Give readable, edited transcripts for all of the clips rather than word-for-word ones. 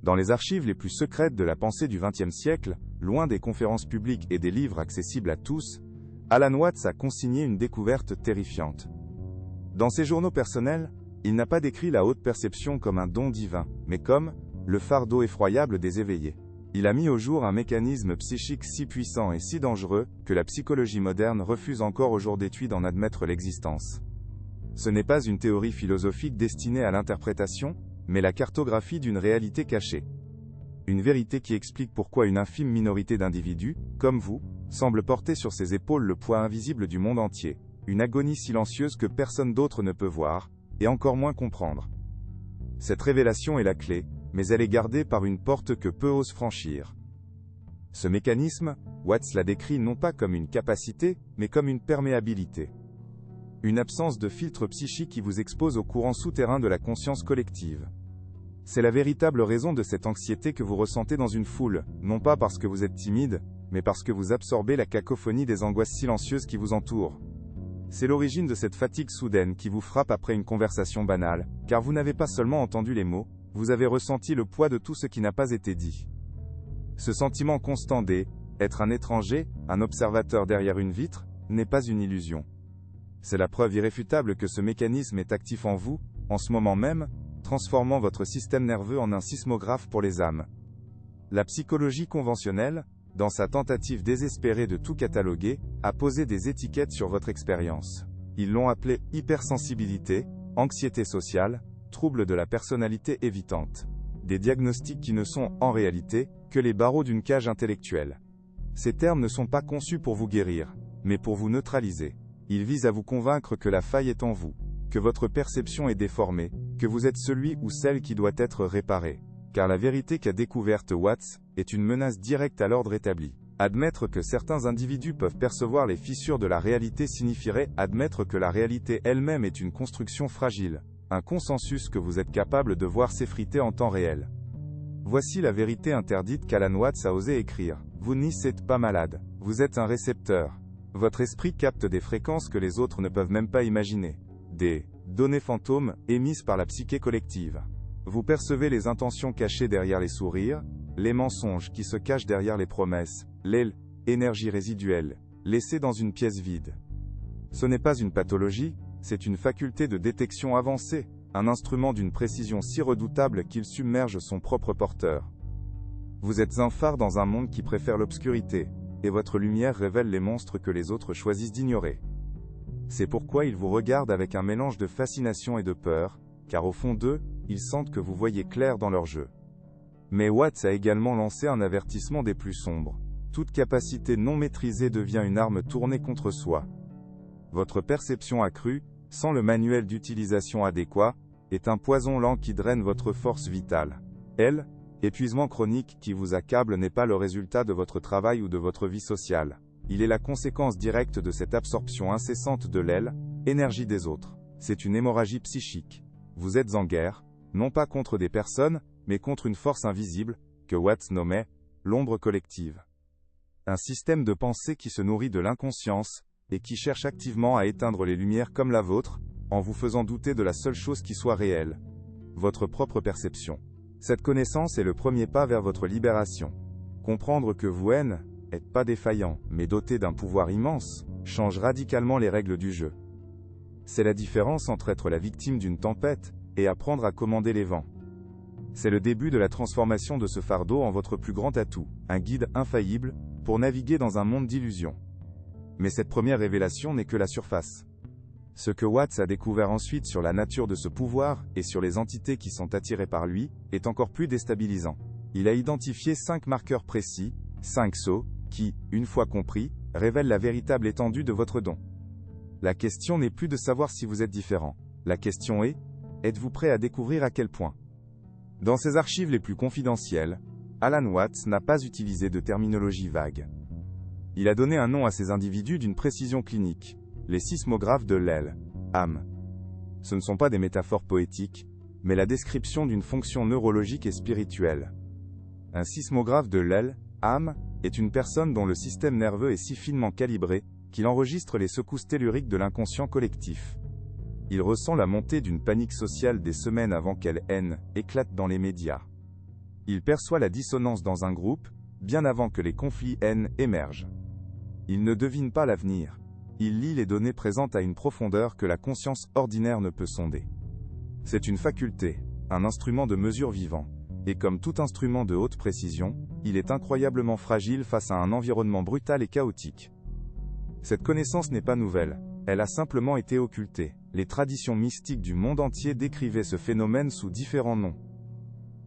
Dans les archives les plus secrètes de la pensée du XXe siècle, loin des conférences publiques et des livres accessibles à tous, Alan Watts a consigné une découverte terrifiante. Dans ses journaux personnels, il n'a pas décrit la haute perception comme un don divin, mais comme le fardeau effroyable des éveillés. Il a mis au jour un mécanisme psychique si puissant et si dangereux que la psychologie moderne refuse encore aujourd'hui d'en admettre l'existence. Ce n'est pas une théorie philosophique destinée à l'interprétation, mais la cartographie d'une réalité cachée. Une vérité qui explique pourquoi une infime minorité d'individus, comme vous, semble porter sur ses épaules le poids invisible du monde entier, une agonie silencieuse que personne d'autre ne peut voir, et encore moins comprendre. Cette révélation est la clé, mais elle est gardée par une porte que peu osent franchir. Ce mécanisme, Watts l'a décrit non pas comme une capacité, mais comme une perméabilité. Une absence de filtre psychique qui vous expose au courant souterrain de la conscience collective. C'est la véritable raison de cette anxiété que vous ressentez dans une foule, non pas parce que vous êtes timide, mais parce que vous absorbez la cacophonie des angoisses silencieuses qui vous entourent. C'est l'origine de cette fatigue soudaine qui vous frappe après une conversation banale, car vous n'avez pas seulement entendu les mots, vous avez ressenti le poids de tout ce qui n'a pas été dit. Ce sentiment constant d'être un étranger, un observateur derrière une vitre, n'est pas une illusion. C'est la preuve irréfutable que ce mécanisme est actif en vous, en ce moment même, transformant votre système nerveux en un sismographe pour les âmes. La psychologie conventionnelle, dans sa tentative désespérée de tout cataloguer, a posé des étiquettes sur votre expérience. Ils l'ont appelée hypersensibilité, anxiété sociale, trouble de la personnalité évitante. Des diagnostics qui ne sont, en réalité, que les barreaux d'une cage intellectuelle. Ces termes ne sont pas conçus pour vous guérir, mais pour vous neutraliser. Ils visent à vous convaincre que la faille est en vous, que votre perception est déformée, que vous êtes celui ou celle qui doit être réparé. Car la vérité qu'a découverte Watts est une menace directe à l'ordre établi. Admettre que certains individus peuvent percevoir les fissures de la réalité signifierait admettre que la réalité elle-même est une construction fragile, un consensus que vous êtes capable de voir s'effriter en temps réel. Voici la vérité interdite qu'Alan Watts a osé écrire. Vous n'y êtes pas malade, vous êtes un récepteur. Votre esprit capte des fréquences que les autres ne peuvent même pas imaginer. Des données fantômes émises par la psyché collective. Vous percevez les intentions cachées derrière les sourires, les mensonges qui se cachent derrière les promesses, les énergies résiduelles, laissées dans une pièce vide. Ce n'est pas une pathologie, c'est une faculté de détection avancée, un instrument d'une précision si redoutable qu'il submerge son propre porteur. Vous êtes un phare dans un monde qui préfère l'obscurité, et votre lumière révèle les monstres que les autres choisissent d'ignorer. C'est pourquoi ils vous regardent avec un mélange de fascination et de peur, car au fond d'eux, ils sentent que vous voyez clair dans leur jeu. Mais Watts a également lancé un avertissement des plus sombres. Toute capacité non maîtrisée devient une arme tournée contre soi. Votre perception accrue, sans le manuel d'utilisation adéquat, est un poison lent qui draine votre force vitale. Épuisement chronique qui vous accable n'est pas le résultat de votre travail ou de votre vie sociale. Il est la conséquence directe de cette absorption incessante de énergie des autres. C'est une hémorragie psychique. Vous êtes en guerre, non pas contre des personnes, mais contre une force invisible, que Watts nommait l'ombre collective. Un système de pensée qui se nourrit de l'inconscience, et qui cherche activement à éteindre les lumières comme la vôtre, en vous faisant douter de la seule chose qui soit réelle. Votre propre perception. Cette connaissance est le premier pas vers votre libération. Comprendre que vous n'êtes pas défaillant, mais doté d'un pouvoir immense, change radicalement les règles du jeu. C'est la différence entre être la victime d'une tempête, et apprendre à commander les vents. C'est le début de la transformation de ce fardeau en votre plus grand atout, un guide infaillible, pour naviguer dans un monde d'illusions. Mais cette première révélation n'est que la surface. Ce que Watts a découvert ensuite sur la nature de ce pouvoir, et sur les entités qui sont attirées par lui, est encore plus déstabilisant. Il a identifié 5 marqueurs précis, 5 sceaux, qui, une fois compris, révèlent la véritable étendue de votre don. La question n'est plus de savoir si vous êtes différent. La question est, êtes-vous prêt à découvrir à quel point? Dans ses archives les plus confidentielles, Alan Watts n'a pas utilisé de terminologie vague. Il a donné un nom à ces individus d'une précision clinique, les sismographes de l'âme. Ce ne sont pas des métaphores poétiques, mais la description d'une fonction neurologique et spirituelle. Un sismographe de l'âme est une personne dont le système nerveux est si finement calibré, qu'il enregistre les secousses telluriques de l'inconscient collectif. Il ressent la montée d'une panique sociale des semaines avant qu'elle éclate dans les médias. Il perçoit la dissonance dans un groupe, bien avant que les conflits haines émergent. Il ne devine pas l'avenir. Il lit les données présentes à une profondeur que la conscience ordinaire ne peut sonder. C'est une faculté, un instrument de mesure vivant, et comme tout instrument de haute précision, il est incroyablement fragile face à un environnement brutal et chaotique. Cette connaissance n'est pas nouvelle, elle a simplement été occultée. Les traditions mystiques du monde entier décrivaient ce phénomène sous différents noms.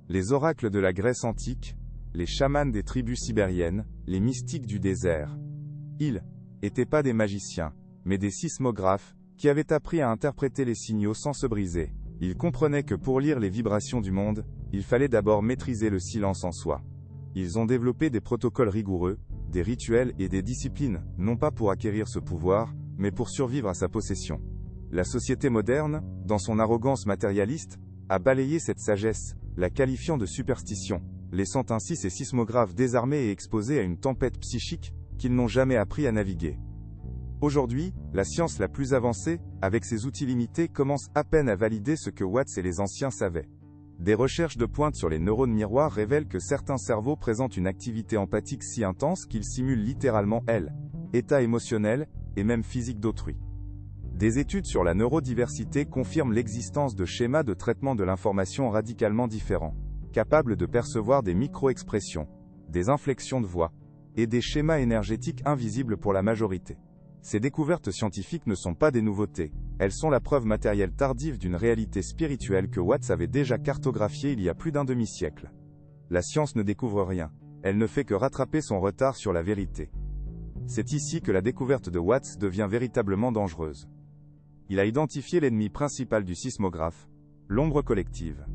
Les oracles de la Grèce antique, les chamans des tribus sibériennes, les mystiques du désert. Ils n'étaient pas des magiciens, mais des sismographes, qui avaient appris à interpréter les signaux sans se briser. Ils comprenaient que pour lire les vibrations du monde, il fallait d'abord maîtriser le silence en soi. Ils ont développé des protocoles rigoureux, des rituels et des disciplines, non pas pour acquérir ce pouvoir, mais pour survivre à sa possession. La société moderne, dans son arrogance matérialiste, a balayé cette sagesse, la qualifiant de superstition, laissant ainsi ces sismographes désarmés et exposés à une tempête psychique qu'ils n'ont jamais appris à naviguer. Aujourd'hui, la science la plus avancée, avec ses outils limités, commence à peine à valider ce que Watts et les anciens savaient. Des recherches de pointe sur les neurones miroirs révèlent que certains cerveaux présentent une activité empathique si intense qu'ils simulent littéralement état émotionnel et même physique d'autrui. Des études sur la neurodiversité confirment l'existence de schémas de traitement de l'information radicalement différents, capables de percevoir des micro-expressions, des inflexions de voix, et des schémas énergétiques invisibles pour la majorité. Ces découvertes scientifiques ne sont pas des nouveautés, elles sont la preuve matérielle tardive d'une réalité spirituelle que Watts avait déjà cartographiée il y a plus d'un demi-siècle. La science ne découvre rien, elle ne fait que rattraper son retard sur la vérité. C'est ici que la découverte de Watts devient véritablement dangereuse. Il a identifié l'ennemi principal du sismographe, l'ombre collective.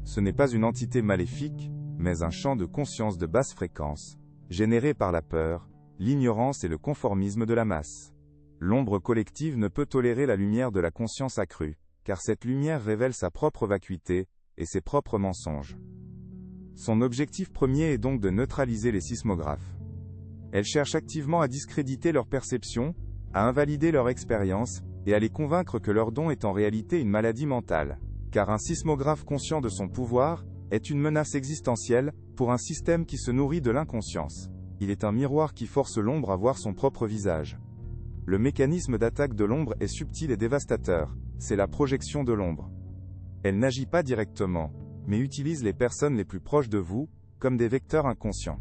Ce n'est pas une entité maléfique, mais un champ de conscience de basse fréquence, généré par la peur, l'ignorance et le conformisme de la masse. L'ombre collective ne peut tolérer la lumière de la conscience accrue, car cette lumière révèle sa propre vacuité, et ses propres mensonges. Son objectif premier est donc de neutraliser les sismographes. Elle cherche activement à discréditer leur perception, à invalider leur expérience, et à les convaincre que leur don est en réalité une maladie mentale. Car un sismographe conscient de son pouvoir, est une menace existentielle, pour un système qui se nourrit de l'inconscience. Il est un miroir qui force l'ombre à voir son propre visage. Le mécanisme d'attaque de l'ombre est subtil et dévastateur, c'est la projection de l'ombre. Elle n'agit pas directement, mais utilise les personnes les plus proches de vous, comme des vecteurs inconscients.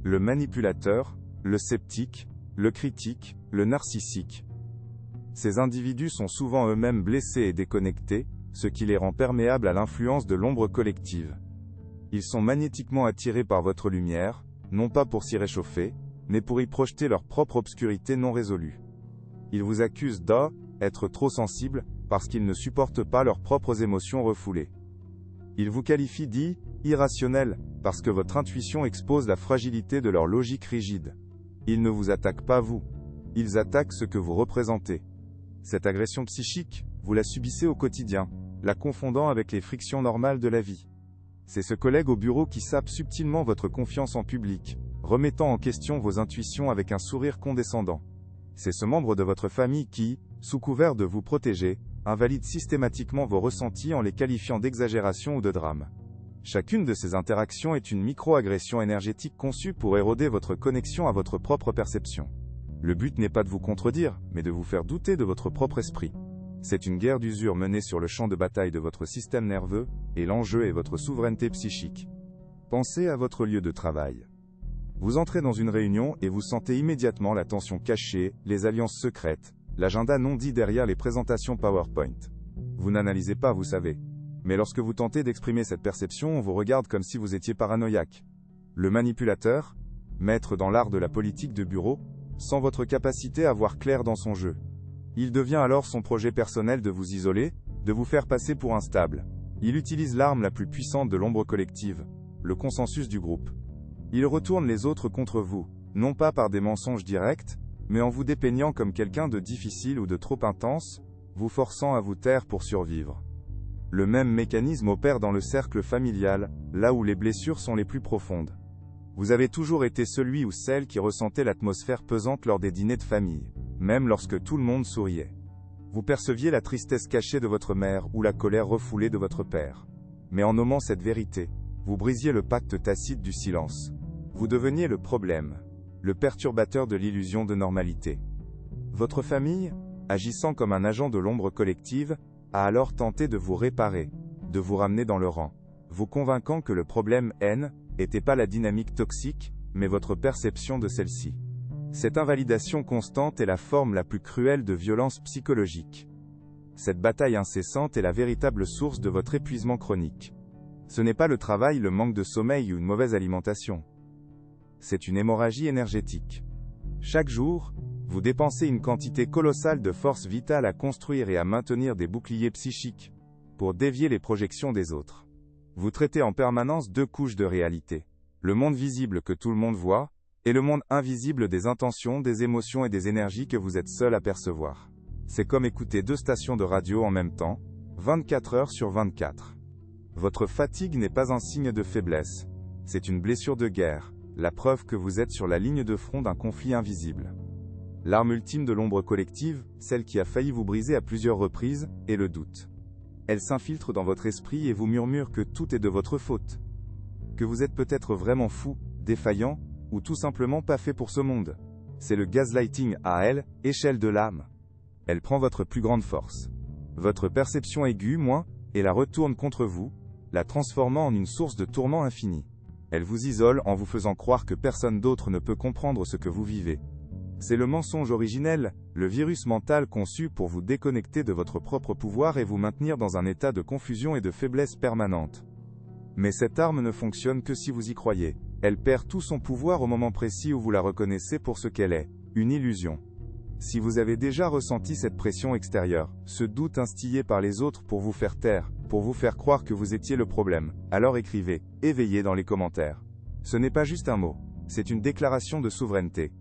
Le manipulateur, le sceptique, le critique, le narcissique. Ces individus sont souvent eux-mêmes blessés et déconnectés, ce qui les rend perméables à l'influence de l'ombre collective. Ils sont magnétiquement attirés par votre lumière, non pas pour s'y réchauffer, mais pour y projeter leur propre obscurité non résolue. Ils vous accusent d'être trop sensibles, parce qu'ils ne supportent pas leurs propres émotions refoulées. Ils vous qualifient d'irrationnels, parce que votre intuition expose la fragilité de leur logique rigide. Ils ne vous attaquent pas vous. Ils attaquent ce que vous représentez. Cette agression psychique, vous la subissez au quotidien, la confondant avec les frictions normales de la vie. C'est ce collègue au bureau qui sape subtilement votre confiance en public, remettant en question vos intuitions avec un sourire condescendant. C'est ce membre de votre famille qui, sous couvert de vous protéger, invalide systématiquement vos ressentis en les qualifiant d'exagération ou de drame. Chacune de ces interactions est une micro-agression énergétique conçue pour éroder votre connexion à votre propre perception. Le but n'est pas de vous contredire, mais de vous faire douter de votre propre esprit. C'est une guerre d'usure menée sur le champ de bataille de votre système nerveux, et l'enjeu est votre souveraineté psychique. Pensez à votre lieu de travail. Vous entrez dans une réunion et vous sentez immédiatement la tension cachée, les alliances secrètes, l'agenda non dit derrière les présentations PowerPoint. Vous n'analysez pas, vous savez. Mais lorsque vous tentez d'exprimer cette perception, on vous regarde comme si vous étiez paranoïaque. Le manipulateur, maître dans l'art de la politique de bureau, sent votre capacité à voir clair dans son jeu. Il devient alors son projet personnel de vous isoler, de vous faire passer pour instable. Il utilise l'arme la plus puissante de l'ombre collective, le consensus du groupe. Il retourne les autres contre vous, non pas par des mensonges directs, mais en vous dépeignant comme quelqu'un de difficile ou de trop intense, vous forçant à vous taire pour survivre. Le même mécanisme opère dans le cercle familial, là où les blessures sont les plus profondes. Vous avez toujours été celui ou celle qui ressentait l'atmosphère pesante lors des dîners de famille, même lorsque tout le monde souriait. Vous perceviez la tristesse cachée de votre mère ou la colère refoulée de votre père. Mais en nommant cette vérité, Vous brisiez le pacte tacite du silence. Vous deveniez le problème, le perturbateur de l'illusion de normalité. Votre famille, agissant comme un agent de l'ombre collective, a alors tenté de vous réparer, de vous ramener dans le rang, vous convainquant que le problème N n'était pas la dynamique toxique, mais votre perception de celle-ci. Cette invalidation constante est la forme la plus cruelle de violence psychologique. Cette bataille incessante est la véritable source de votre épuisement chronique. Ce n'est pas le travail, le manque de sommeil ou une mauvaise alimentation. C'est une hémorragie énergétique. Chaque jour, vous dépensez une quantité colossale de force vitale à construire et à maintenir des boucliers psychiques, pour dévier les projections des autres. Vous traitez en permanence deux couches de réalité. Le monde visible que tout le monde voit, et le monde invisible des intentions, des émotions et des énergies que vous êtes seul à percevoir. C'est comme écouter deux stations de radio en même temps, 24 heures sur 24. Votre fatigue n'est pas un signe de faiblesse. C'est une blessure de guerre, la preuve que vous êtes sur la ligne de front d'un conflit invisible. L'arme ultime de l'ombre collective, celle qui a failli vous briser à plusieurs reprises, est le doute. Elle s'infiltre dans votre esprit et vous murmure que tout est de votre faute. Que vous êtes peut-être vraiment fou, défaillant, ou tout simplement pas fait pour ce monde. C'est le gaslighting à échelle de l'âme. Elle prend votre plus grande force, votre perception aiguë, et la retourne contre vous, la transformant en une source de tourment infini. Elle vous isole en vous faisant croire que personne d'autre ne peut comprendre ce que vous vivez. C'est le mensonge originel, le virus mental conçu pour vous déconnecter de votre propre pouvoir et vous maintenir dans un état de confusion et de faiblesse permanente. Mais cette arme ne fonctionne que si vous y croyez. Elle perd tout son pouvoir au moment précis où vous la reconnaissez pour ce qu'elle est, une illusion. Si vous avez déjà ressenti cette pression extérieure, ce doute instillé par les autres pour vous faire taire, pour vous faire croire que vous étiez le problème, alors écrivez, éveillez dans les commentaires. Ce n'est pas juste un mot, c'est une déclaration de souveraineté.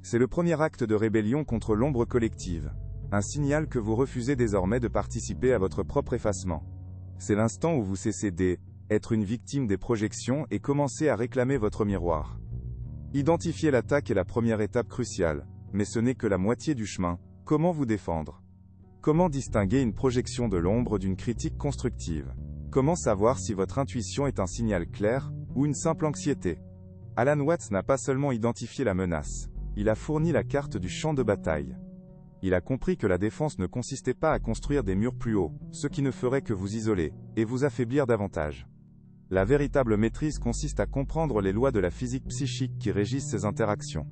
C'est le premier acte de rébellion contre l'ombre collective. Un signal que vous refusez désormais de participer à votre propre effacement. C'est l'instant où vous cessez d'être une victime des projections et commencez à réclamer votre miroir. Identifier l'attaque est la première étape cruciale, mais ce n'est que la moitié du chemin. Comment vous défendre? Comment distinguer une projection de l'ombre d'une critique constructive? Comment savoir si votre intuition est un signal clair, ou une simple anxiété? Alan Watts n'a pas seulement identifié la menace. Il a fourni la carte du champ de bataille. Il a compris que la défense ne consistait pas à construire des murs plus hauts, ce qui ne ferait que vous isoler, et vous affaiblir davantage. La véritable maîtrise consiste à comprendre les lois de la physique psychique qui régissent ces interactions.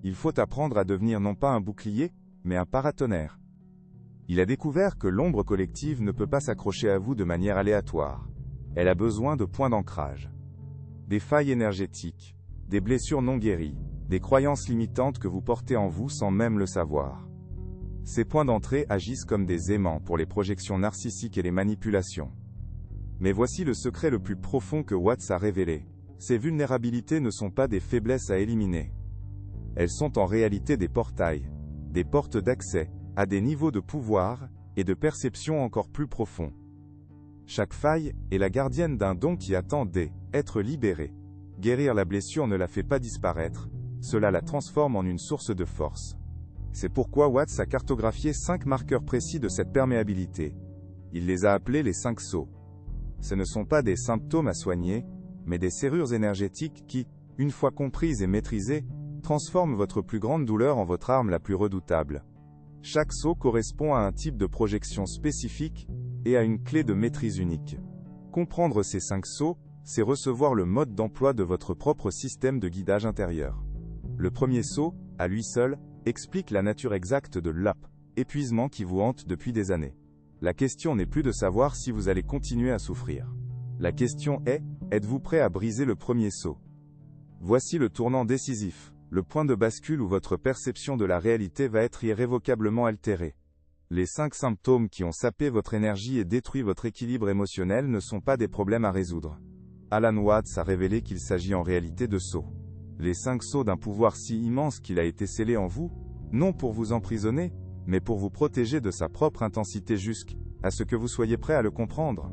Il faut apprendre à devenir non pas un bouclier, mais un paratonnerre. Il a découvert que l'ombre collective ne peut pas s'accrocher à vous de manière aléatoire. Elle a besoin de points d'ancrage. Des failles énergétiques, des blessures non guéries, des croyances limitantes que vous portez en vous sans même le savoir. Ces points d'entrée agissent comme des aimants pour les projections narcissiques et les manipulations. Mais voici le secret le plus profond que Watts a révélé. Ces vulnérabilités ne sont pas des faiblesses à éliminer. Elles sont en réalité des portails, des portes d'accès, à des niveaux de pouvoir et de perception encore plus profonds. Chaque faille est la gardienne d'un don qui attend d'être libéré. Guérir la blessure ne la fait pas disparaître, cela la transforme en une source de force. C'est pourquoi Watts a cartographié 5 marqueurs précis de cette perméabilité. Il les a appelés les 5 sceaux. Ce ne sont pas des symptômes à soigner, mais des serrures énergétiques qui, une fois comprises et maîtrisées, transforment votre plus grande douleur en votre arme la plus redoutable. Chaque sceau correspond à un type de projection spécifique et à une clé de maîtrise unique. Comprendre ces 5 sceaux, c'est recevoir le mode d'emploi de votre propre système de guidage intérieur. Le premier sceau, à lui seul, explique la nature exacte de l'épuisement qui vous hante depuis des années. La question n'est plus de savoir si vous allez continuer à souffrir. La question est, êtes-vous prêt à briser le premier sceau? Voici le tournant décisif, le point de bascule où votre perception de la réalité va être irrévocablement altérée. Les 5 symptômes qui ont sapé votre énergie et détruit votre équilibre émotionnel ne sont pas des problèmes à résoudre. Alan Watts a révélé qu'il s'agit en réalité de sceaux. Les 5 sceaux d'un pouvoir si immense qu'il a été scellé en vous, non pour vous emprisonner, mais pour vous protéger de sa propre intensité jusqu'à ce que vous soyez prêt à le comprendre.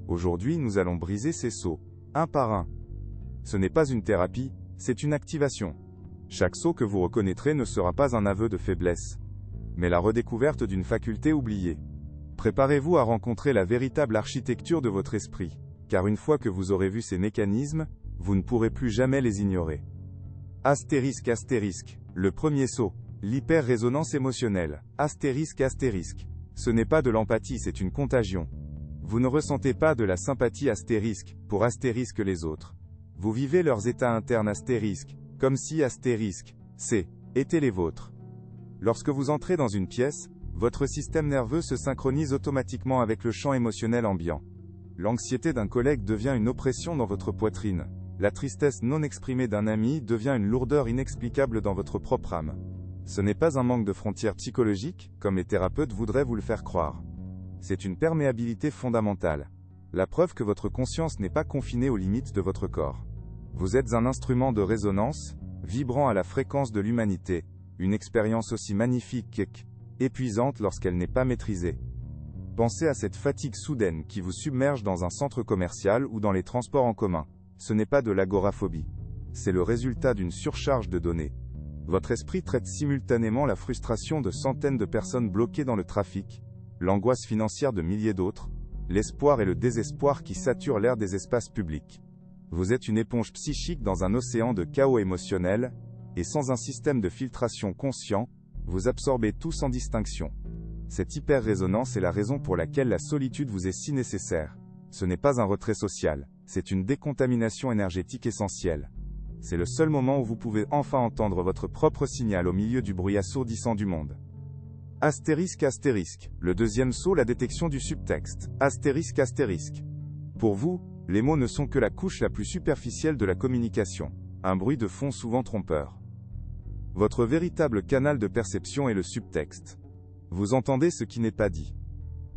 Aujourd'hui, nous allons briser ces sceaux, un par un. Ce n'est pas une thérapie, c'est une activation. Chaque sceau que vous reconnaîtrez ne sera pas un aveu de faiblesse, mais la redécouverte d'une faculté oubliée. Préparez-vous à rencontrer la véritable architecture de votre esprit. car une fois que vous aurez vu ces mécanismes, vous ne pourrez plus jamais les ignorer. Astérisque astérisque. Le premier saut. L'hyper-résonance émotionnelle. Astérisque astérisque. Ce n'est pas de l'empathie, c'est une contagion. Vous ne ressentez pas de la sympathie astérisque, pour astérisque les autres. Vous vivez leurs états internes astérisque, comme si astérisque, étaient les vôtres. Lorsque vous entrez dans une pièce, votre système nerveux se synchronise automatiquement avec le champ émotionnel ambiant. L'anxiété d'un collègue devient une oppression dans votre poitrine. La tristesse non exprimée d'un ami devient une lourdeur inexplicable dans votre propre âme. Ce n'est pas un manque de frontières psychologiques, comme les thérapeutes voudraient vous le faire croire. C'est une perméabilité fondamentale. La preuve que votre conscience n'est pas confinée aux limites de votre corps. Vous êtes un instrument de résonance, vibrant à la fréquence de l'humanité, une expérience aussi magnifique qu'épuisante lorsqu'elle n'est pas maîtrisée. Pensez à cette fatigue soudaine qui vous submerge dans un centre commercial ou dans les transports en commun. Ce n'est pas de l'agoraphobie. C'est le résultat d'une surcharge de données. Votre esprit traite simultanément la frustration de centaines de personnes bloquées dans le trafic, l'angoisse financière de milliers d'autres, l'espoir et le désespoir qui saturent l'air des espaces publics. Vous êtes une éponge psychique dans un océan de chaos émotionnel, et sans un système de filtration conscient, vous absorbez tout sans distinction. Cette hyper-résonance est la raison pour laquelle la solitude vous est si nécessaire. Ce n'est pas un retrait social, c'est une décontamination énergétique essentielle. C'est le seul moment où vous pouvez enfin entendre votre propre signal au milieu du bruit assourdissant du monde. Astérisque astérisque. Le deuxième saut, la détection du subtexte. Astérisque astérisque. Pour vous, les mots ne sont que la couche la plus superficielle de la communication, un bruit de fond souvent trompeur. Votre véritable canal de perception est le subtexte. Vous entendez ce qui n'est pas dit.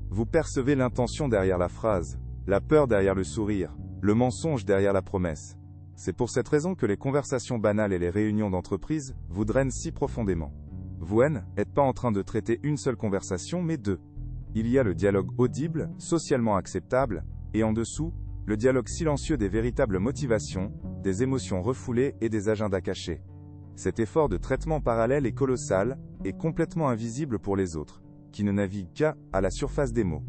Vous percevez l'intention derrière la phrase, la peur derrière le sourire, le mensonge derrière la promesse. C'est pour cette raison que les conversations banales et les réunions d'entreprise vous drainent si profondément. Vous n'êtes pas en train de traiter une seule conversation mais deux. Il y a le dialogue audible, socialement acceptable, et en dessous, le dialogue silencieux des véritables motivations, des émotions refoulées et des agendas cachés. Cet effort de traitement parallèle est colossal, et complètement invisible pour les autres, qui ne naviguent qu'à la surface des mots.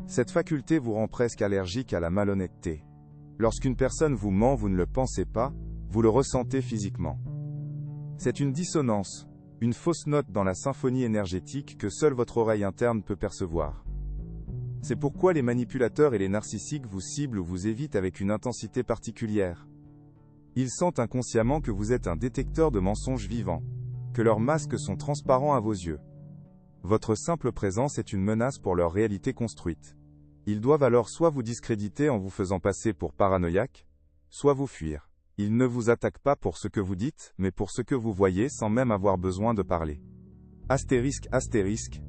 Cette faculté vous rend presque allergique à la malhonnêteté. Lorsqu'une personne vous ment, vous ne le pensez pas, vous le ressentez physiquement. C'est une dissonance, une fausse note dans la symphonie énergétique que seule votre oreille interne peut percevoir. C'est pourquoi les manipulateurs et les narcissiques vous ciblent ou vous évitent avec une intensité particulière. Ils sentent inconsciemment que vous êtes un détecteur de mensonges vivants, que leurs masques sont transparents à vos yeux. Votre simple présence est une menace pour leur réalité construite. Ils doivent alors soit vous discréditer en vous faisant passer pour paranoïaque, soit vous fuir. Ils ne vous attaquent pas pour ce que vous dites, mais pour ce que vous voyez sans même avoir besoin de parler. Astérisque astérisque.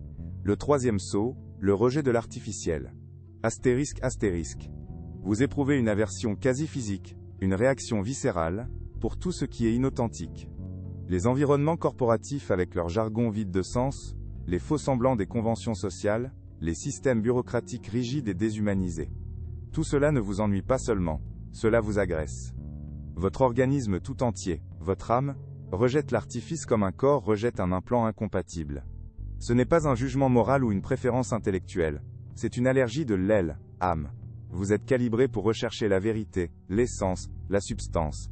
Le troisième saut, le rejet de l'artificiel. Astérisque astérisque. Vous éprouvez une aversion quasi physique, une réaction viscérale, pour tout ce qui est inauthentique. Les environnements corporatifs avec leur jargon vide de sens, les faux semblants des conventions sociales, les systèmes bureaucratiques rigides et déshumanisés. Tout cela ne vous ennuie pas seulement, cela vous agresse. Votre organisme tout entier, votre âme, rejette l'artifice comme un corps rejette un implant incompatible. Ce n'est pas un jugement moral ou une préférence intellectuelle, c'est une allergie de l'aile, âme. Vous êtes calibré pour rechercher la vérité, l'essence, la substance.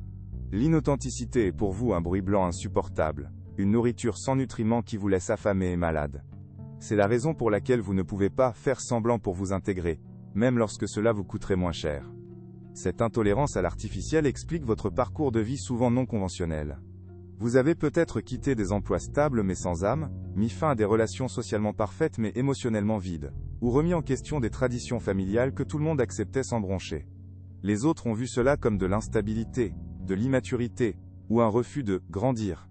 L'inauthenticité est pour vous un bruit blanc insupportable, une nourriture sans nutriments qui vous laisse affamé et malade. C'est la raison pour laquelle vous ne pouvez pas faire semblant pour vous intégrer, même lorsque cela vous coûterait moins cher. Cette intolérance à l'artificiel explique votre parcours de vie souvent non conventionnel. Vous avez peut-être quitté des emplois stables mais sans âme, mis fin à des relations socialement parfaites mais émotionnellement vides, ou remis en question des traditions familiales que tout le monde acceptait sans broncher. Les autres ont vu cela comme de l'instabilité, de l'immaturité, ou un refus de grandir.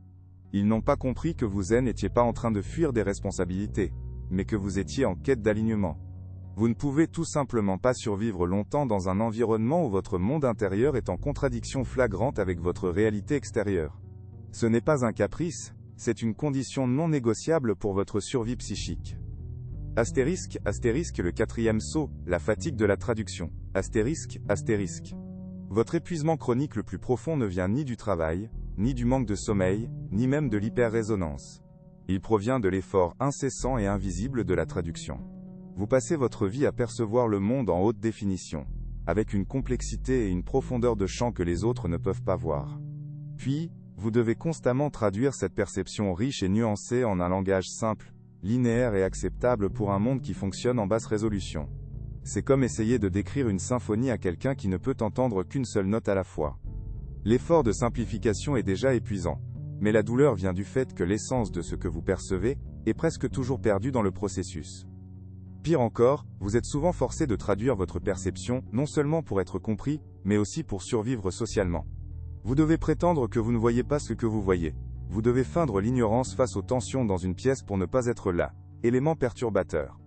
Ils n'ont pas compris que vous n'étiez pas en train de fuir des responsabilités, mais que vous étiez en quête d'alignement. Vous ne pouvez tout simplement pas survivre longtemps dans un environnement où votre monde intérieur est en contradiction flagrante avec votre réalité extérieure. Ce n'est pas un caprice, c'est une condition non négociable pour votre survie psychique. Astérisque, astérisque, le quatrième saut, la fatigue de la traduction. Astérisque, astérisque. Votre épuisement chronique le plus profond ne vient ni du travail, ni du manque de sommeil, ni même de l'hyper-résonance. Il provient de l'effort incessant et invisible de la traduction. Vous passez votre vie à percevoir le monde en haute définition, avec une complexité et une profondeur de champ que les autres ne peuvent pas voir. Puis, vous devez constamment traduire cette perception riche et nuancée en un langage simple, linéaire et acceptable pour un monde qui fonctionne en basse résolution. C'est comme essayer de décrire une symphonie à quelqu'un qui ne peut entendre qu'une seule note à la fois. L'effort de simplification est déjà épuisant, mais la douleur vient du fait que l'essence de ce que vous percevez est presque toujours perdue dans le processus. Pire encore, vous êtes souvent forcé de traduire votre perception, non seulement pour être compris, mais aussi pour survivre socialement. Vous devez prétendre que vous ne voyez pas ce que vous voyez. Vous devez feindre l'ignorance face aux tensions dans une pièce pour ne pas être là, élément perturbateur.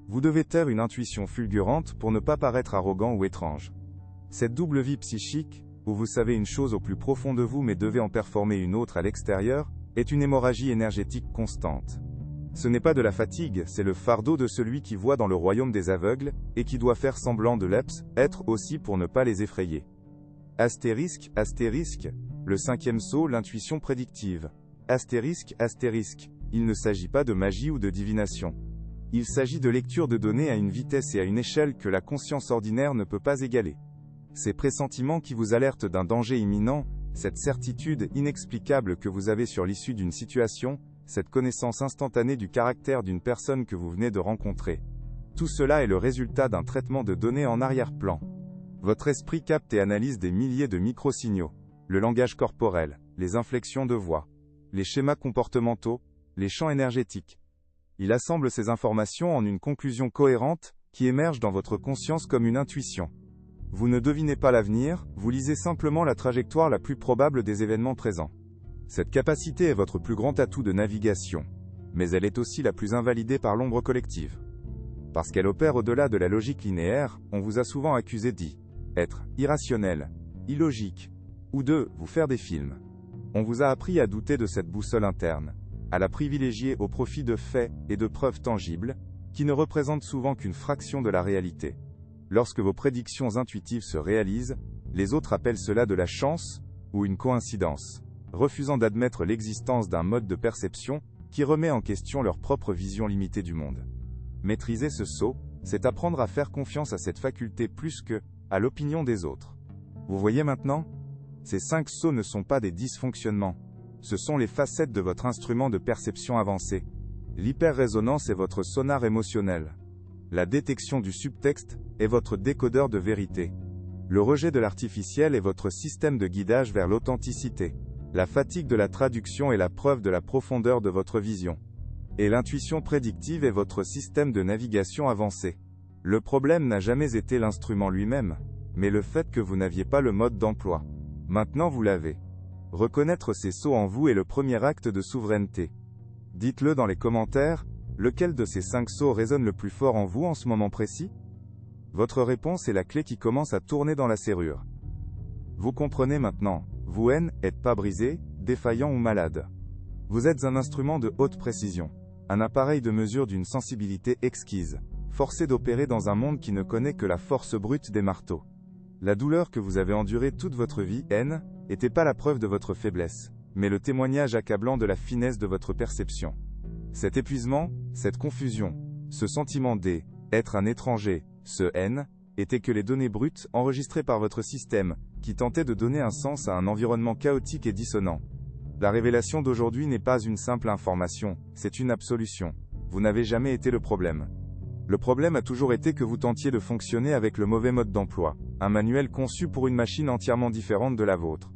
Vous devez taire une intuition fulgurante pour ne pas paraître arrogant ou étrange. Cette double vie psychique, où vous savez une chose au plus profond de vous mais devez en performer une autre à l'extérieur, est une hémorragie énergétique constante. Ce n'est pas de la fatigue, c'est le fardeau de celui qui voit dans le royaume des aveugles, et qui doit faire semblant de l'EPS, être aussi pour ne pas les effrayer. Astérisque, le 5e sceau, l'intuition prédictive. Astérisque, il ne s'agit pas de magie ou de divination. Il s'agit de lecture de données à une vitesse et à une échelle que la conscience ordinaire ne peut pas égaler. Ces pressentiments qui vous alertent d'un danger imminent, cette certitude inexplicable que vous avez sur l'issue d'une situation, cette connaissance instantanée du caractère d'une personne que vous venez de rencontrer. Tout cela est le résultat d'un traitement de données en arrière-plan. Votre esprit capte et analyse des milliers de micro-signaux, le langage corporel, les inflexions de voix, les schémas comportementaux, les champs énergétiques. Il assemble ces informations en une conclusion cohérente, qui émerge dans votre conscience comme une intuition. Vous ne devinez pas l'avenir, vous lisez simplement la trajectoire la plus probable des événements présents. Cette capacité est votre plus grand atout de navigation, mais elle est aussi la plus invalidée par l'ombre collective. Parce qu'elle opère au-delà de la logique linéaire, on vous a souvent accusé d'y être irrationnel, illogique, ou de vous faire des films. On vous a appris à douter de cette boussole interne, à la privilégier au profit de faits et de preuves tangibles, qui ne représentent souvent qu'une fraction de la réalité. Lorsque vos prédictions intuitives se réalisent, les autres appellent cela de la chance, ou une coïncidence, refusant d'admettre l'existence d'un mode de perception qui remet en question leur propre vision limitée du monde. Maîtriser ce sceau, c'est apprendre à faire confiance à cette faculté plus que à l'opinion des autres. Vous voyez maintenant? Ces 5 sceaux ne sont pas des dysfonctionnements. Ce sont les facettes de votre instrument de perception avancé. L'hyperrésonance est votre sonar émotionnel. La détection du subtexte est votre décodeur de vérité. Le rejet de l'artificiel est votre système de guidage vers l'authenticité. La fatigue de la traduction est la preuve de la profondeur de votre vision. Et l'intuition prédictive est votre système de navigation avancé. Le problème n'a jamais été l'instrument lui-même, mais le fait que vous n'aviez pas le mode d'emploi. Maintenant vous l'avez. Reconnaître ces sceaux en vous est le premier acte de souveraineté. Dites-le dans les commentaires, lequel de ces 5 sceaux résonne le plus fort en vous en ce moment précis? Votre réponse est la clé qui commence à tourner dans la serrure. Vous comprenez maintenant, vous n'êtes pas brisé, défaillant ou malade. Vous êtes un instrument de haute précision, un appareil de mesure d'une sensibilité exquise, forcé d'opérer dans un monde qui ne connaît que la force brute des marteaux. La douleur que vous avez endurée toute votre vie, n'était pas la preuve de votre faiblesse, mais le témoignage accablant de la finesse de votre perception. Cet épuisement, cette confusion, ce sentiment d'être un étranger, ce étaient que les données brutes enregistrées par votre système, qui tentait de donner un sens à un environnement chaotique et dissonant. La révélation d'aujourd'hui n'est pas une simple information, c'est une absolution. Vous n'avez jamais été le problème. Le problème a toujours été que vous tentiez de fonctionner avec le mauvais mode d'emploi, un manuel conçu pour une machine entièrement différente de la vôtre.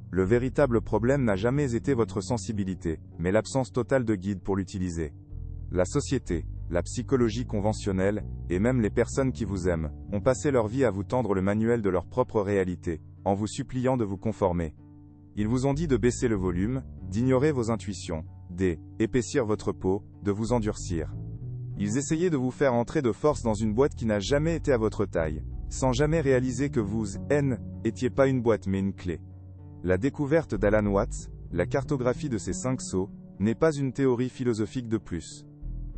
Le véritable problème n'a jamais été votre sensibilité, mais l'absence totale de guide pour l'utiliser. La société, la psychologie conventionnelle, et même les personnes qui vous aiment, ont passé leur vie à vous tendre le manuel de leur propre réalité, en vous suppliant de vous conformer. Ils vous ont dit de baisser le volume, d'ignorer vos intuitions, d'épaissir votre peau, de vous endurcir. Ils essayaient de vous faire entrer de force dans une boîte qui n'a jamais été à votre taille, sans jamais réaliser que vous, n'étiez pas une boîte mais une clé. La découverte d'Alan Watts, la cartographie de ces 5 sceaux, n'est pas une théorie philosophique de plus.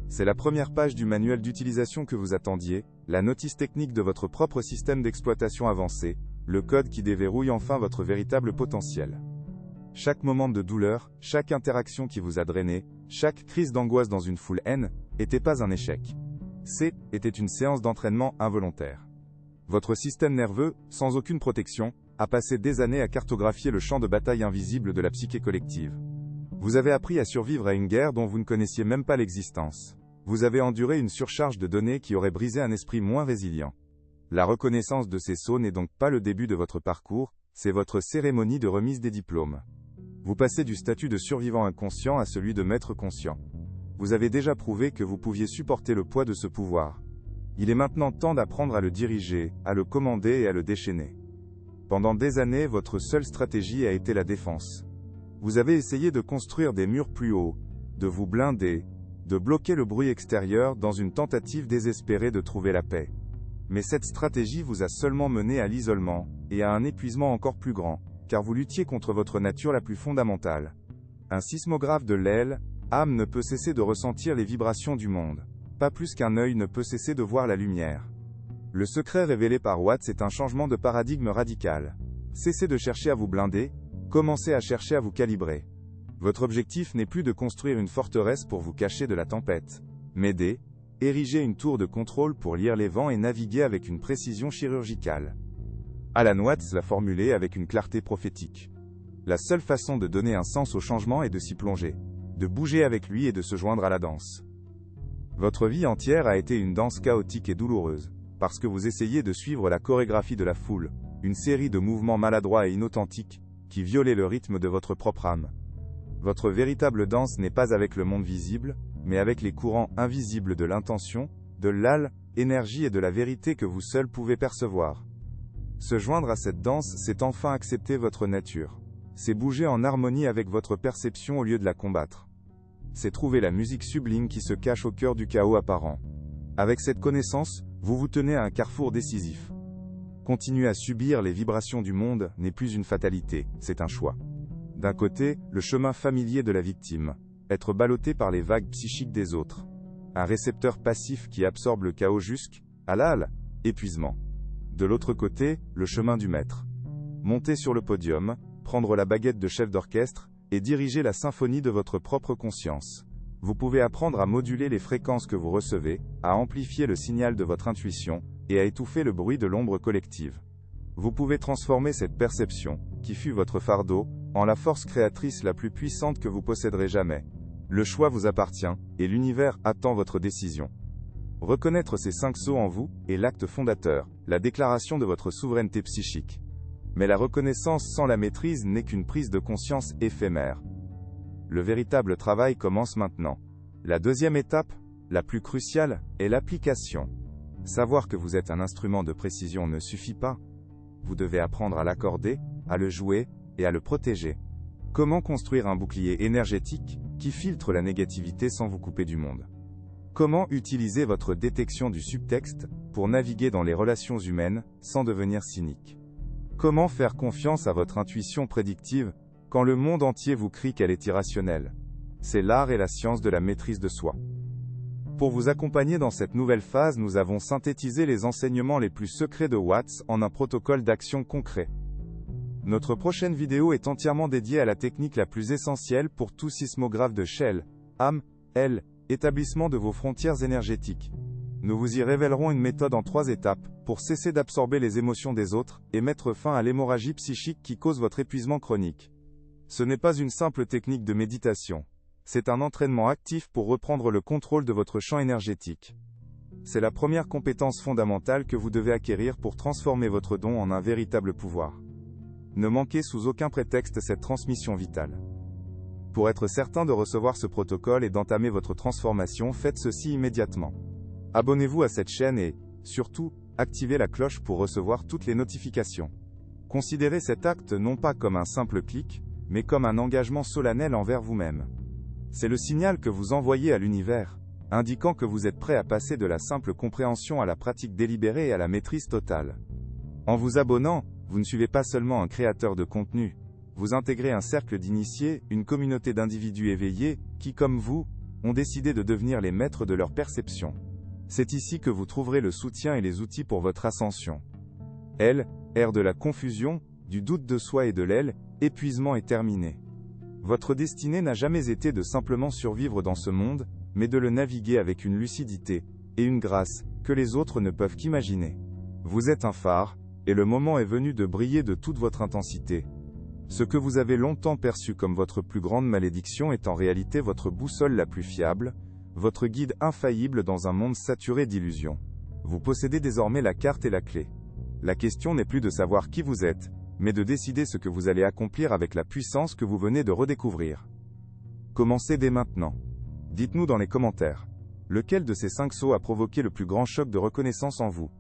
C'est la première page du manuel d'utilisation que vous attendiez, la notice technique de votre propre système d'exploitation avancé, le code qui déverrouille enfin votre véritable potentiel. Chaque moment de douleur, chaque interaction qui vous a drainé, chaque crise d'angoisse dans une foule n'était pas un échec. Était une séance d'entraînement involontaire. Votre système nerveux, sans aucune protection, a passé des années à cartographier le champ de bataille invisible de la psyché collective. Vous avez appris à survivre à une guerre dont vous ne connaissiez même pas l'existence. Vous avez enduré une surcharge de données qui aurait brisé un esprit moins résilient. La reconnaissance de ces sauts n'est donc pas le début de votre parcours, c'est votre cérémonie de remise des diplômes. Vous passez du statut de survivant inconscient à celui de maître conscient. Vous avez déjà prouvé que vous pouviez supporter le poids de ce pouvoir. Il est maintenant temps d'apprendre à le diriger, à le commander et à le déchaîner. Pendant des années, votre seule stratégie a été la défense. Vous avez essayé de construire des murs plus hauts, de vous blinder, de bloquer le bruit extérieur dans une tentative désespérée de trouver la paix. Mais cette stratégie vous a seulement mené à l'isolement, et à un épuisement encore plus grand, car vous luttiez contre votre nature la plus fondamentale. Un sismographe de l'aile, âme ne peut cesser de ressentir les vibrations du monde. Pas plus qu'un œil ne peut cesser de voir la lumière. Le secret révélé par Watts est un changement de paradigme radical. Cessez de chercher à vous blinder, commencez à chercher à vous calibrer. Votre objectif n'est plus de construire une forteresse pour vous cacher de la tempête, mais d'ériger une tour de contrôle pour lire les vents et naviguer avec une précision chirurgicale. Alan Watts l'a formulé avec une clarté prophétique. La seule façon de donner un sens au changement est de s'y plonger, de bouger avec lui et de se joindre à la danse. Votre vie entière a été une danse chaotique et douloureuse, parce que vous essayez de suivre la chorégraphie de la foule, une série de mouvements maladroits et inauthentiques, qui violaient le rythme de votre propre âme. Votre véritable danse n'est pas avec le monde visible, mais avec les courants invisibles de l'intention, de l'énergie et de la vérité que vous seul pouvez percevoir. Se joindre à cette danse, c'est enfin accepter votre nature. C'est bouger en harmonie avec votre perception au lieu de la combattre. C'est trouver la musique sublime qui se cache au cœur du chaos apparent. Avec cette connaissance, vous vous tenez à un carrefour décisif. Continuer à subir les vibrations du monde n'est plus une fatalité, c'est un choix. D'un côté, le chemin familier de la victime, être ballotté par les vagues psychiques des autres. Un récepteur passif qui absorbe le chaos jusqu'à l'épuisement. De l'autre côté, le chemin du maître. Monter sur le podium, prendre la baguette de chef d'orchestre, et diriger la symphonie de votre propre conscience. Vous pouvez apprendre à moduler les fréquences que vous recevez, à amplifier le signal de votre intuition, et à étouffer le bruit de l'ombre collective. Vous pouvez transformer cette perception, qui fut votre fardeau, en la force créatrice la plus puissante que vous posséderez jamais. Le choix vous appartient, et l'univers attend votre décision. Reconnaître ces 5 sauts en vous est l'acte fondateur, la déclaration de votre souveraineté psychique. Mais la reconnaissance sans la maîtrise n'est qu'une prise de conscience éphémère. Le véritable travail commence maintenant. La deuxième étape, la plus cruciale, est l'application. Savoir que vous êtes un instrument de précision ne suffit pas. Vous devez apprendre à l'accorder, à le jouer, et à le protéger. Comment construire un bouclier énergétique qui filtre la négativité sans vous couper du monde? Comment utiliser votre détection du subtexte pour naviguer dans les relations humaines sans devenir cynique? Comment faire confiance à votre intuition prédictive quand le monde entier vous crie qu'elle est irrationnelle? C'est l'art et la science de la maîtrise de soi. Pour vous accompagner dans cette nouvelle phase, nous avons synthétisé les enseignements les plus secrets de Watts en un protocole d'action concret. Notre prochaine vidéo est entièrement dédiée à la technique la plus essentielle pour tout sismographe de Shell, âme, établissement de vos frontières énergétiques. Nous vous y révélerons une méthode en 3 étapes, pour cesser d'absorber les émotions des autres, et mettre fin à l'hémorragie psychique qui cause votre épuisement chronique. Ce n'est pas une simple technique de méditation. C'est un entraînement actif pour reprendre le contrôle de votre champ énergétique. C'est la première compétence fondamentale que vous devez acquérir pour transformer votre don en un véritable pouvoir. Ne manquez sous aucun prétexte cette transmission vitale. Pour être certain de recevoir ce protocole et d'entamer votre transformation, faites ceci immédiatement. Abonnez-vous à cette chaîne et, surtout, activez la cloche pour recevoir toutes les notifications. Considérez cet acte non pas comme un simple clic, mais comme un engagement solennel envers vous-même. C'est le signal que vous envoyez à l'univers, indiquant que vous êtes prêt à passer de la simple compréhension à la pratique délibérée et à la maîtrise totale. En vous abonnant, vous ne suivez pas seulement un créateur de contenu, vous intégrez un cercle d'initiés, une communauté d'individus éveillés, qui comme vous, ont décidé de devenir les maîtres de leur perception. C'est ici que vous trouverez le soutien et les outils pour votre ascension. Ère de la confusion, du doute de soi et de l'épuisement est terminé. Votre destinée n'a jamais été de simplement survivre dans ce monde, mais de le naviguer avec une lucidité et une grâce que les autres ne peuvent qu'imaginer. Vous êtes un phare, et le moment est venu de briller de toute votre intensité. Ce que vous avez longtemps perçu comme votre plus grande malédiction est en réalité votre boussole la plus fiable, votre guide infaillible dans un monde saturé d'illusions. Vous possédez désormais la carte et la clé. La question n'est plus de savoir qui vous êtes, mais de décider ce que vous allez accomplir avec la puissance que vous venez de redécouvrir. Commencez dès maintenant. Dites-nous dans les commentaires. Lequel de ces 5 sauts a provoqué le plus grand choc de reconnaissance en vous?